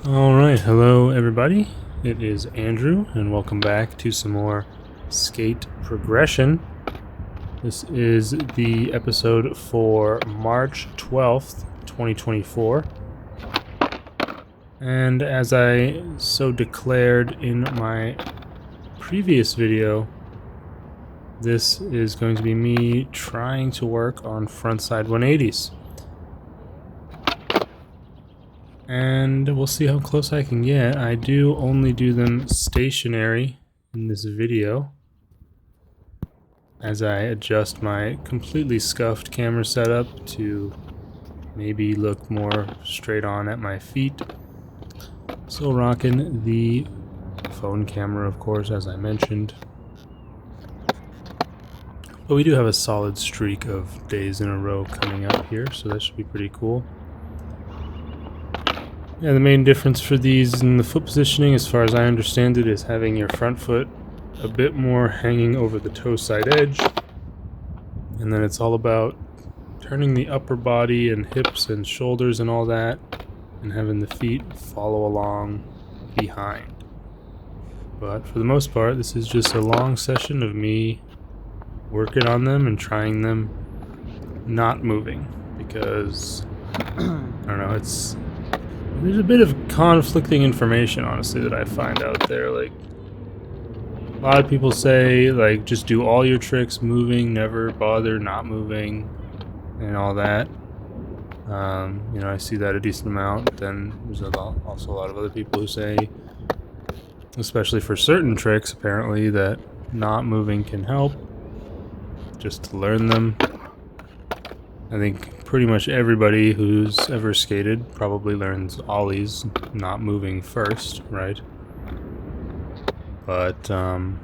Alright, hello everybody. It is Andrew, and welcome back to some more Skate Progression. This is the episode for March 12th, 2024. And as I so declared in my previous video, this is going to be me trying to work on frontside 180s. And we'll see how close I can get. I do only do them stationary in this video as I adjust my completely scuffed camera setup to maybe look more straight on at my feet. Still rocking the phone camera, of course, as I mentioned. But we do have a solid streak of days in a row coming up here, so that should be pretty cool. Yeah, the main difference for these in the foot positioning, as far as I understand it, is having your front foot a bit more hanging over the toe side edge. And then it's all about turning the upper body and hips and shoulders and all that, and having the feet follow along behind. But for the most part, this is just a long session of me working on them and trying them not moving, because I don't know, there's a bit of conflicting information, honestly, that I find out there. Like, a lot of people say, like, just do all your tricks moving, never bother not moving, and all that. You know, I see that a decent amount. Then there's also a lot of other people who say, especially for certain tricks, apparently, that not moving can help, just to learn them. I think pretty much everybody who's ever skated probably learns ollies not moving first, right? But I'm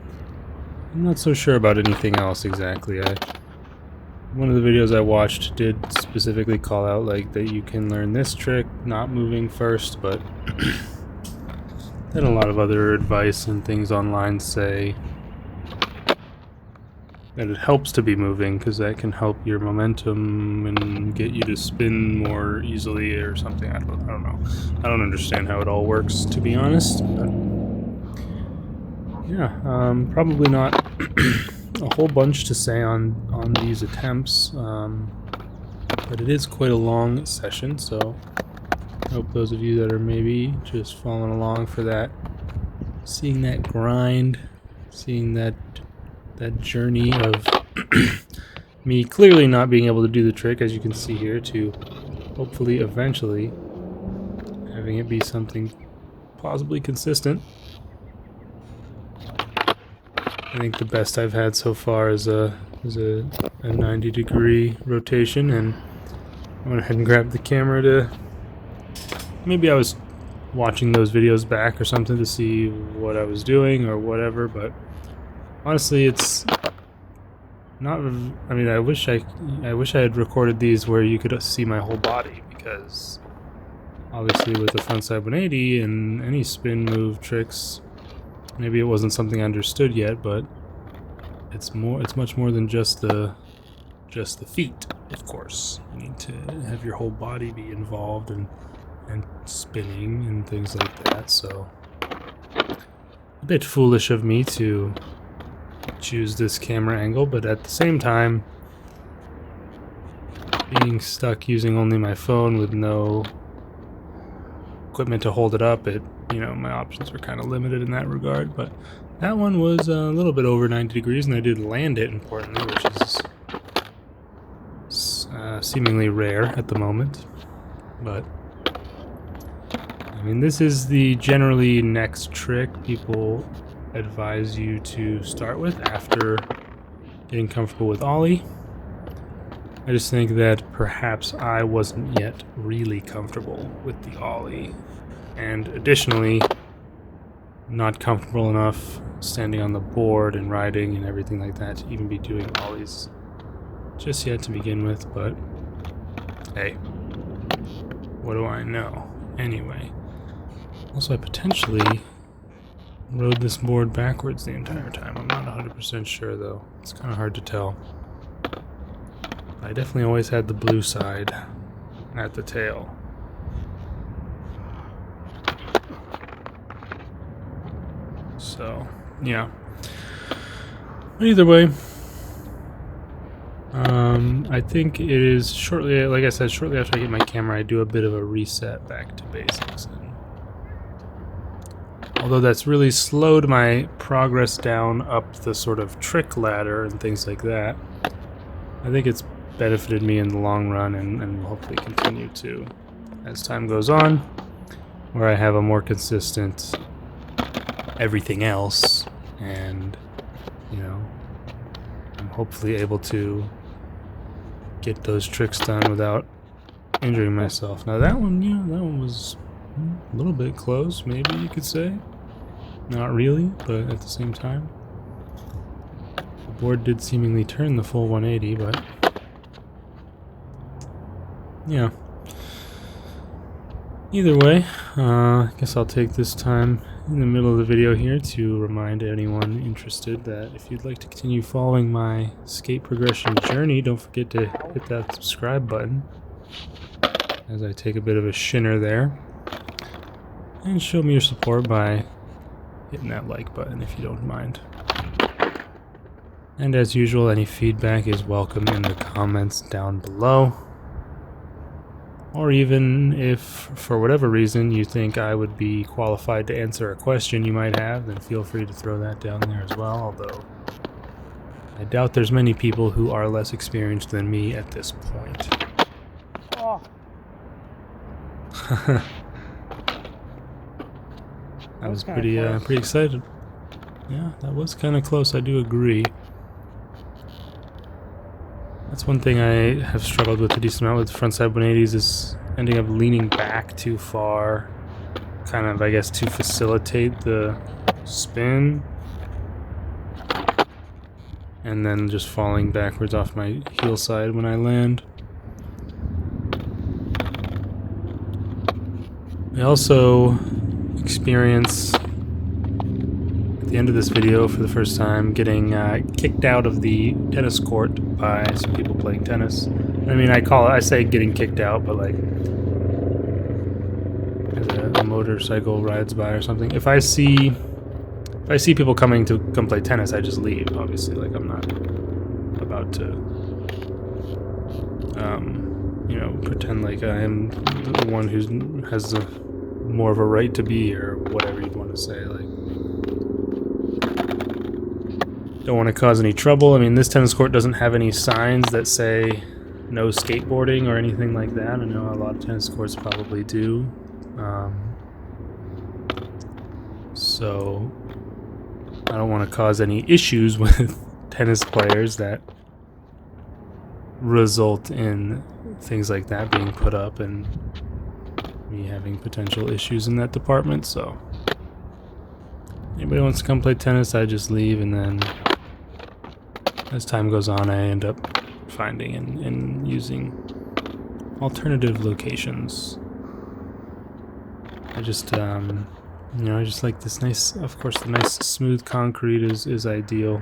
not so sure about anything else exactly. One of the videos I watched did specifically call out like that you can learn this trick not moving first, but then a lot of other advice and things online say that it helps to be moving because that can help your momentum and get you to spin more easily or something. I don't know. I don't understand how it all works, to be honest. But yeah, probably not a whole bunch to say on these attempts, but it is quite a long session, so I hope those of you that are maybe just following along for that, seeing that grind, seeing that journey of me clearly not being able to do the trick, as you can see here, to hopefully eventually having it be something possibly consistent. I think the best I've had so far is a 90-degree rotation, and I went ahead and grabbed the camera to, maybe I was watching those videos back or something to see what I was doing or whatever, but honestly, it's not. I mean, I wish I had recorded these where you could see my whole body, because obviously with the frontside 180 and any spin move tricks, maybe it wasn't something I understood yet, but it's much more than just the feet. Of course, you need to have your whole body be involved and spinning and things like that. So a bit foolish of me to choose this camera angle, but at the same time, being stuck using only my phone with no equipment to hold it up, my options were kind of limited in that regard. But that one was a little bit over 90 degrees, and I did land it, importantly, which is seemingly rare at the moment. But I mean, this is the generally next trick people advise you to start with after getting comfortable with ollie. I just think that perhaps I wasn't yet really comfortable with the ollie, and additionally not comfortable enough standing on the board and riding and everything like that to even be doing ollies just yet to begin with. But hey, what do I know? Anyway, also I potentially rode this board backwards the entire time. I'm not 100% sure though. It's kind of hard to tell. I definitely always had the blue side at the tail. So, yeah. Either way, I think it is shortly, like I said, shortly after I get my camera, I do a bit of a reset back to basics. And although that's really slowed my progress down up the sort of trick ladder and things like that, I think it's benefited me in the long run and will hopefully continue to as time goes on, where I have a more consistent everything else, and, you know, I'm hopefully able to get those tricks done without injuring myself. Now that one, yeah, that one was a little bit close, maybe you could say. Not really, but at the same time. The board did seemingly turn the full 180, but yeah. Either way, I guess I'll take this time in the middle of the video here to remind anyone interested that if you'd like to continue following my skate progression journey, don't forget to hit that subscribe button as I take a bit of a shinner there. And show me your support by hitting that like button if you don't mind. And as usual, any feedback is welcome in the comments down below. Or even if, for whatever reason, you think I would be qualified to answer a question you might have, then feel free to throw that down there as well, although I doubt there's many people who are less experienced than me at this point. Oh. I was pretty excited. Yeah, that was kind of close, I do agree. That's one thing I have struggled with a decent amount with frontside 180s, is ending up leaning back too far, kind of, I guess, to facilitate the spin, and then just falling backwards off my heel side when I land. I also experience, at the end of this video for the first time, getting kicked out of the tennis court by some people playing tennis. I mean, I say getting kicked out, but like as a motorcycle rides by or something. If I see people coming to come play tennis, I just leave. Obviously, like I'm not about to, you know, pretend like I am the one who has more of a right to be, or whatever you'd want to say. Like, don't want to cause any trouble. I mean, this tennis court doesn't have any signs that say no skateboarding or anything like that. I know a lot of tennis courts probably do. So I don't want to cause any issues with tennis players that result in things like that being put up and me having potential issues in that department. So anybody wants to come play tennis, I just leave, and then as time goes on, I end up finding and using alternative locations. I just, you know, I just like this nice, of course, the nice smooth concrete is ideal.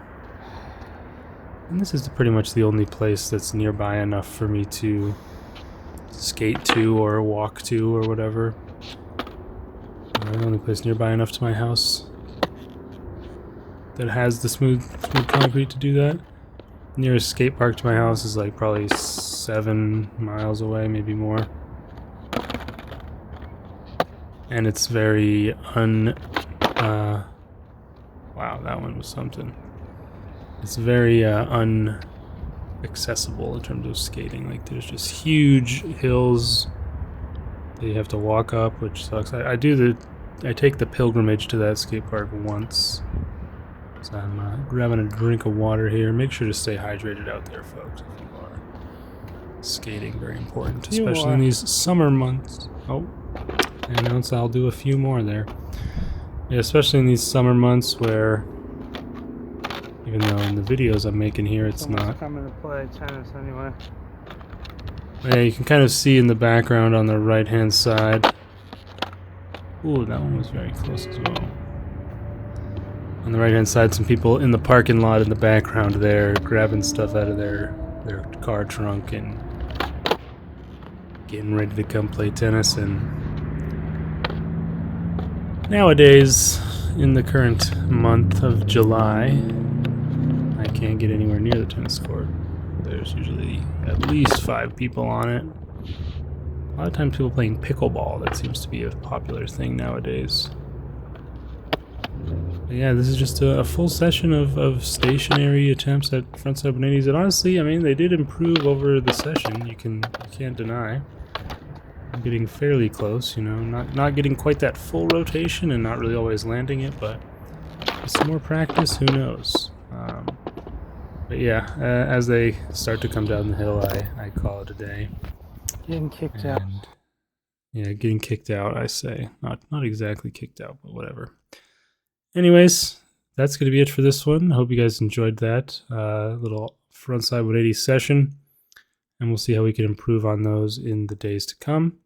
And this is pretty much the only place that's nearby enough for me to skate to or walk to or whatever. The only place nearby enough to my house that has the smooth concrete to do that. Nearest skate park to my house is like probably 7 miles away, maybe more. And it's very wow, that one was something. It's very inaccessible in terms of skating. Like, there's just huge hills that you have to walk up, which sucks. I take the pilgrimage to that skate park once. So I'm grabbing a drink of water here. Make sure to stay hydrated out there, folks, if you are skating. Very important, especially in these summer months. Oh, I announced I'll do a few more there. Yeah, especially in these summer months where, even though in the videos I'm making here, it's not. Coming to play tennis anyway. Yeah, you can kind of see in the background on the right-hand side. Ooh, that one was very close as well. On the right-hand side, some people in the parking lot in the background there, grabbing stuff out of their car trunk and getting ready to come play tennis. And nowadays, in the current month of July, I can't get anywhere near the tennis court. There's usually at least 5 people on it. A lot of times people playing pickleball. That seems to be a popular thing nowadays. But yeah, this is just a full session of stationary attempts at frontside 180s. And honestly, I mean, they did improve over the session. You can't deny. I'm getting fairly close, you know, not getting quite that full rotation and not really always landing it, but with some more practice, who knows? But yeah, as they start to come down the hill, I call it a day. Getting kicked out. Yeah, getting kicked out, I say. Not exactly kicked out, but whatever. Anyways, that's going to be it for this one. I hope you guys enjoyed that little frontside 180 session. And we'll see how we can improve on those in the days to come.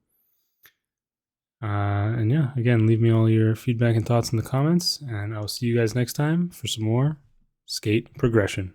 And yeah, again, leave me all your feedback and thoughts in the comments. And I'll see you guys next time for some more skate progression.